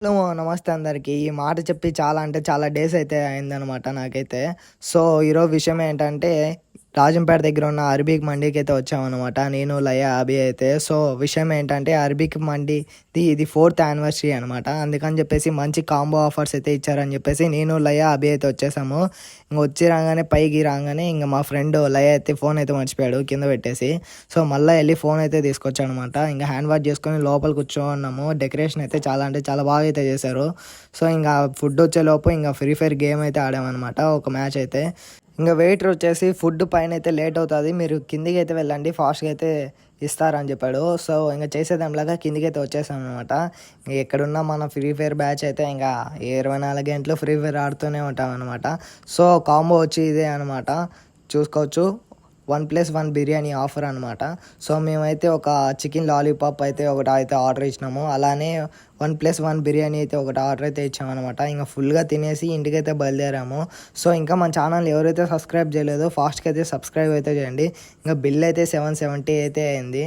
Hello! నమస్తే అందరికి. ఈ మాట చెప్పి చాలా అంటే చాలా డేస్ అయితే అయిందనమాట నాకైతే. సో, ఈరోజు విషయం ఏంటంటే, రాజంపేట దగ్గర ఉన్న అరబిక్ మండీకైతే వచ్చామనమాట. నేను, లయ, అభి అయితే. సో, విషయం ఏంటంటే అరబిక్ మండీది ఇది 4th యానివర్సరీ అనమాట. అందుకని చెప్పేసి మంచి కాంబో ఆఫర్స్ అయితే ఇచ్చారని చెప్పేసి నేను, లయ, అభి అయితే వచ్చేసాము. వచ్చి రాగానే పైకి రాగానే ఇంక మా ఫ్రెండ్ లయ అయితే ఫోన్ అయితే మర్చిపోయాడు కింద పెట్టేసి. సో, మళ్ళీ వెళ్ళి ఫోన్ అయితే తీసుకొచ్చాడనమాట. ఇంకా హ్యాండ్ వాష్ చేసుకొని లోపల కూర్చోన్నాము. డెకరేషన్ అయితే చాలా అంటే చాలా బాగా అయితే చేశారు. సో, ఇంకా ఫుడ్ వచ్చేలోపు ఇంకా ఫ్రీ ఫైర్ గేమ్ అయితే ఆడామన్నమాట. ఒక మ్యాచ్ అయితే. ఇంకా వెయిటర్ వచ్చేసి ఫుడ్ పైన అయితే లేట్ అవుతుంది, మీరు కిందికి అయితే వెళ్ళండి, ఫాస్ట్గా అయితే ఇస్తారని చెప్పాడు. సో, ఇంకా చేసేదేంలాగా కిందికి అయితే వచ్చేసాం అనమాట. ఎక్కడున్నా మన ఫ్రీ ఫైర్ బ్యాచ్ అయితే ఇంకా 24 గంటలు ఫ్రీ ఫైర్ ఆడుతూనే ఉంటాం అనమాట. సో, కాంబో వచ్చి ఇదే అనమాట, చూసుకోవచ్చు. 1+1 బిర్యానీ ఆఫర్ అనమాట. సో, మేమైతే ఒక చికెన్ లాలీపాప్ అయితే ఒకటి అయితే ఆర్డర్ ఇచ్చినాము. అలానే 1+1 బిర్యానీ అయితే ఒకటి ఆర్డర్ అయితే ఇచ్చామన్నమాట. ఇంకా ఫుల్గా తినేసి ఇంటికైతే బయలుదేరాము. సో, ఇంకా మన ఛానల్ ఎవరైతే సబ్స్క్రైబ్ చేయలేదో ఫాస్ట్గా అయితే సబ్స్క్రైబ్ అయితే చేయండి. ఇంకా బిల్ అయితే 770 అయితే అయింది.